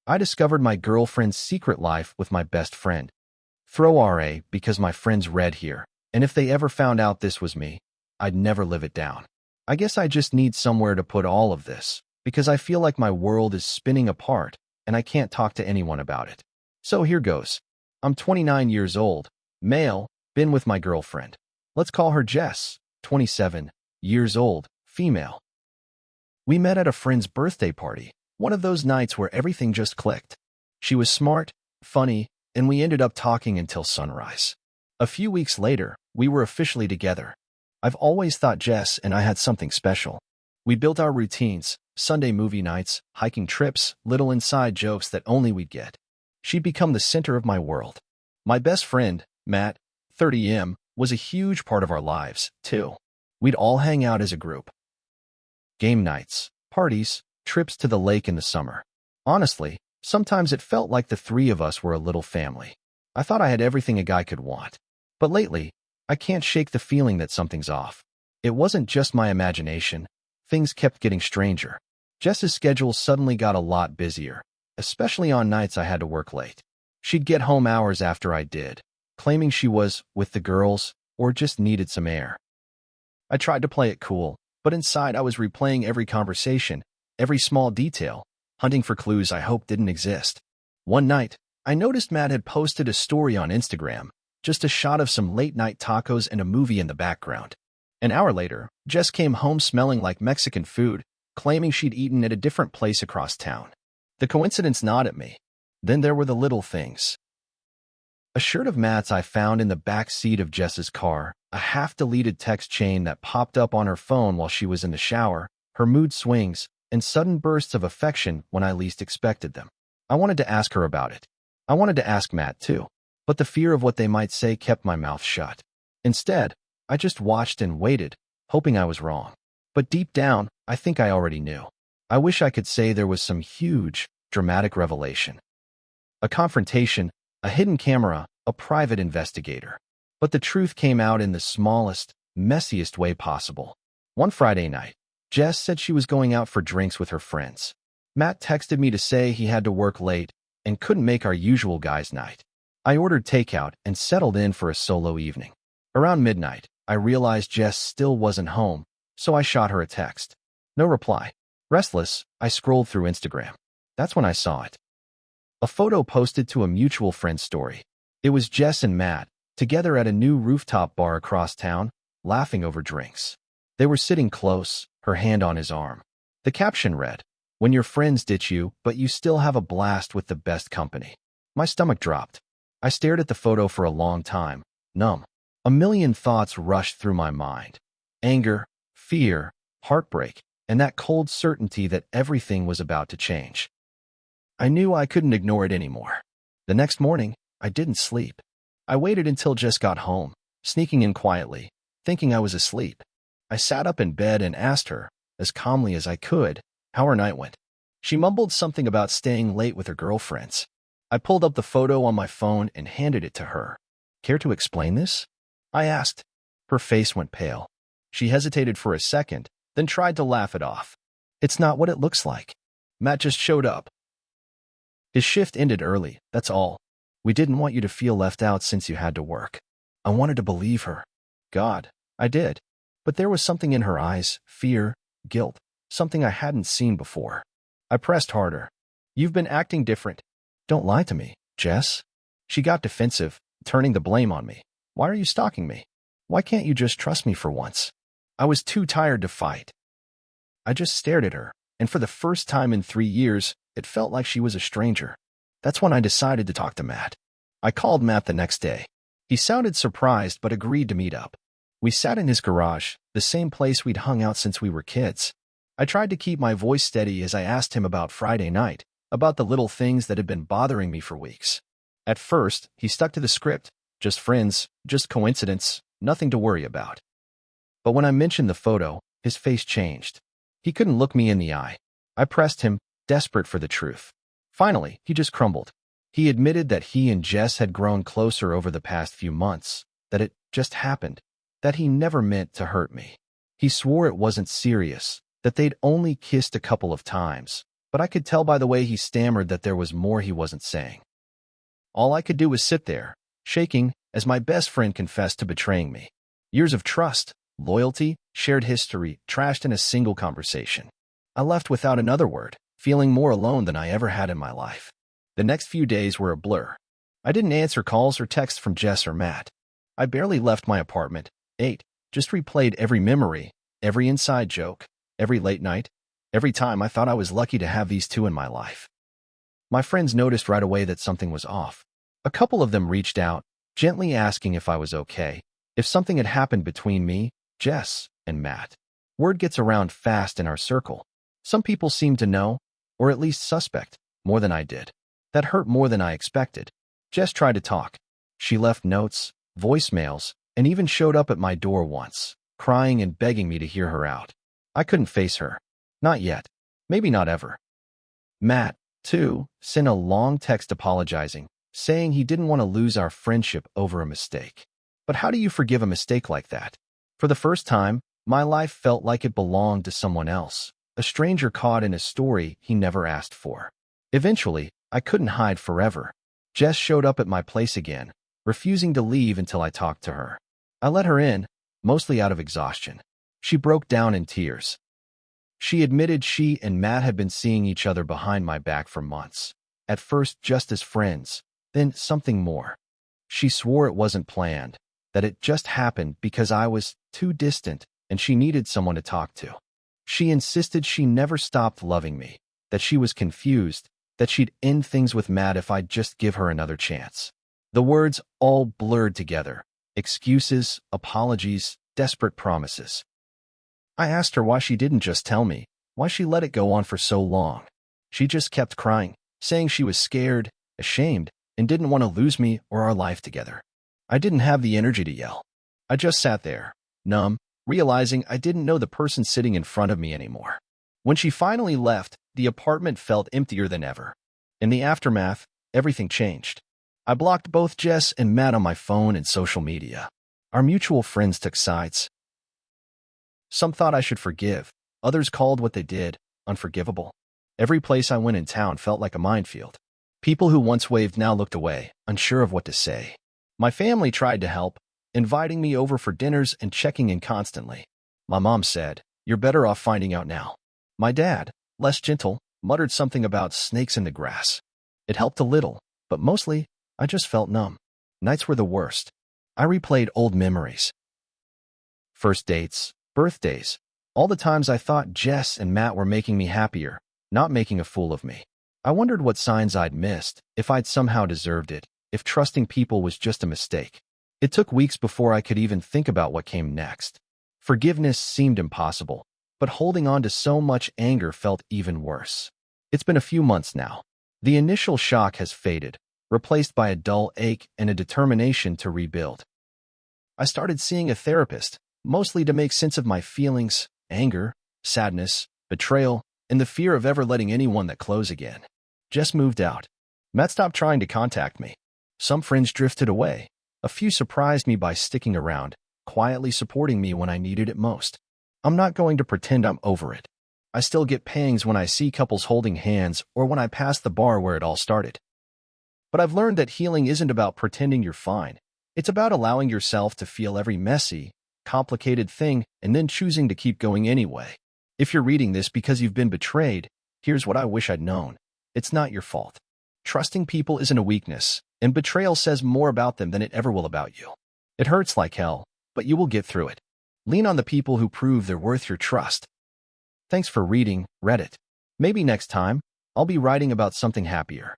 I discovered my girlfriend's secret life with my best friend. Throw RA because my friends read here, and if they ever found out this was me, I'd never live it down. I guess I just need somewhere to put all of this, because I feel like my world is spinning apart, and I can't talk to anyone about it. So here goes. I'm 29 years old, male, been with my girlfriend. Let's call her Jess, 27 years old, female. We met at a friend's birthday party, one of those nights where everything just clicked. She was smart, funny, and we ended up talking until sunrise. A few weeks later, we were officially together. I've always thought Jess and I had something special. We built our routines, Sunday movie nights, hiking trips, little inside jokes that only we'd get. She'd become the center of my world. My best friend, Matt, 30M, was a huge part of our lives, too. We'd all hang out as a group. Game nights, parties, trips to the lake in the summer. Honestly, sometimes it felt like the three of us were a little family. I thought I had everything a guy could want. But lately, I can't shake the feeling that something's off. It wasn't just my imagination. Things kept getting stranger. Jess's schedule suddenly got a lot busier, especially on nights I had to work late. She'd get home hours after I did, claiming she was with the girls or just needed some air. I tried to play it cool, but inside I was replaying every conversation, every small detail, hunting for clues I hoped didn't exist. One night, I noticed Matt had posted a story on Instagram, just a shot of some late-night tacos and a movie in the background. An hour later, Jess came home smelling like Mexican food, claiming she'd eaten at a different place across town. The coincidence gnawed at me. Then there were the little things. A shirt of Matt's I found in the back seat of Jess's car, a half-deleted text chain that popped up on her phone while she was in the shower, her mood swings, and sudden bursts of affection when I least expected them. I wanted to ask her about it. I wanted to ask Matt too, but the fear of what they might say kept my mouth shut. Instead, I just watched and waited, hoping I was wrong. But deep down, I think I already knew. I wish I could say there was some huge, dramatic revelation. A confrontation, a hidden camera, a private investigator. But the truth came out in the smallest, messiest way possible. One Friday night, Jess said she was going out for drinks with her friends. Matt texted me to say he had to work late and couldn't make our usual guys' night. I ordered takeout and settled in for a solo evening. Around midnight, I realized Jess still wasn't home, so I shot her a text. No reply. Restless, I scrolled through Instagram. That's when I saw it. A photo posted to a mutual friend's story. It was Jess and Matt, together at a new rooftop bar across town, laughing over drinks. They were sitting close, her hand on his arm. The caption read, "When your friends ditch you, but you still have a blast with the best company." My stomach dropped. I stared at the photo for a long time, numb. A million thoughts rushed through my mind. Anger, fear, heartbreak, and that cold certainty that everything was about to change. I knew I couldn't ignore it anymore. The next morning, I didn't sleep. I waited until Jess got home, sneaking in quietly, thinking I was asleep. I sat up in bed and asked her, as calmly as I could, how her night went. She mumbled something about staying late with her girlfriends. I pulled up the photo on my phone and handed it to her. "Care to explain this?" I asked. Her face went pale. She hesitated for a second, then tried to laugh it off. "It's not what it looks like. Matt just showed up. His shift ended early, that's all. We didn't want you to feel left out since you had to work." I wanted to believe her. God, I did. But there was something in her eyes, fear, guilt, something I hadn't seen before. I pressed harder. "You've been acting different. Don't lie to me, Jess." She got defensive, turning the blame on me. "Why are you stalking me? Why can't you just trust me for once?" I was too tired to fight. I just stared at her, and for the first time in 3 years, it felt like she was a stranger. That's when I decided to talk to Matt. I called Matt the next day. He sounded surprised but agreed to meet up. We sat in his garage, the same place we'd hung out since we were kids. I tried to keep my voice steady as I asked him about Friday night, about the little things that had been bothering me for weeks. At first, he stuck to the script. Just friends, just coincidence, nothing to worry about. But when I mentioned the photo, his face changed. He couldn't look me in the eye. I pressed him, desperate for the truth. Finally, he just crumbled. He admitted that he and Jess had grown closer over the past few months, that it just happened, that he never meant to hurt me. He swore it wasn't serious, that they'd only kissed a couple of times, but I could tell by the way he stammered that there was more he wasn't saying. All I could do was sit there, shaking, as my best friend confessed to betraying me. Years of trust, loyalty, shared history, trashed in a single conversation. I left without another word, feeling more alone than I ever had in my life. The next few days were a blur. I didn't answer calls or texts from Jess or Matt. I barely left my apartment, just replayed every memory, every inside joke, every late night, every time I thought I was lucky to have these two in my life. My friends noticed right away that something was off. A couple of them reached out, gently asking if I was okay, if something had happened between me, Jess, and Matt. Word gets around fast in our circle. Some people seemed to know, or at least suspect, more than I did. That hurt more than I expected. Jess tried to talk. She left notes, voicemails, and even showed up at my door once, crying and begging me to hear her out. I couldn't face her. Not yet. Maybe not ever. Matt, too, sent a long text apologizing, saying he didn't want to lose our friendship over a mistake. But how do you forgive a mistake like that? For the first time, my life felt like it belonged to someone else, a stranger caught in a story he never asked for. Eventually, I couldn't hide forever. Jess showed up at my place again, refusing to leave until I talked to her. I let her in, mostly out of exhaustion. She broke down in tears. She admitted she and Matt had been seeing each other behind my back for months. At first just as friends, then something more. She swore it wasn't planned, that it just happened because I was too distant and she needed someone to talk to. She insisted she never stopped loving me, that she was confused, that she'd end things with Matt if I'd just give her another chance. The words all blurred together. Excuses, apologies, desperate promises. I asked her why she didn't just tell me, why she let it go on for so long. She just kept crying, saying she was scared, ashamed, and didn't want to lose me or our life together. I didn't have the energy to yell. I just sat there, numb, realizing I didn't know the person sitting in front of me anymore. When she finally left, the apartment felt emptier than ever. In the aftermath, everything changed. I blocked both Jess and Matt on my phone and social media. Our mutual friends took sides. Some thought I should forgive. Others called what they did unforgivable. Every place I went in town felt like a minefield. People who once waved now looked away, unsure of what to say. My family tried to help, inviting me over for dinners and checking in constantly. My mom said, "You're better off finding out now." My dad, less gentle, muttered something about snakes in the grass. It helped a little, but mostly, I just felt numb. Nights were the worst. I replayed old memories. First dates, birthdays, all the times I thought Jess and Matt were making me happier, not making a fool of me. I wondered what signs I'd missed, if I'd somehow deserved it, if trusting people was just a mistake. It took weeks before I could even think about what came next. Forgiveness seemed impossible, but holding on to so much anger felt even worse. It's been a few months now. The initial shock has faded, replaced by a dull ache and a determination to rebuild. I started seeing a therapist, mostly to make sense of my feelings, anger, sadness, betrayal, and the fear of ever letting anyone that close again. Jess moved out. Matt stopped trying to contact me. Some friends drifted away. A few surprised me by sticking around, quietly supporting me when I needed it most. I'm not going to pretend I'm over it. I still get pangs when I see couples holding hands or when I pass the bar where it all started. But I've learned that healing isn't about pretending you're fine. It's about allowing yourself to feel every messy, complicated thing and then choosing to keep going anyway. If you're reading this because you've been betrayed, here's what I wish I'd known. It's not your fault. Trusting people isn't a weakness, and betrayal says more about them than it ever will about you. It hurts like hell, but you will get through it. Lean on the people who prove they're worth your trust. Thanks for reading, Reddit. Maybe next time, I'll be writing about something happier.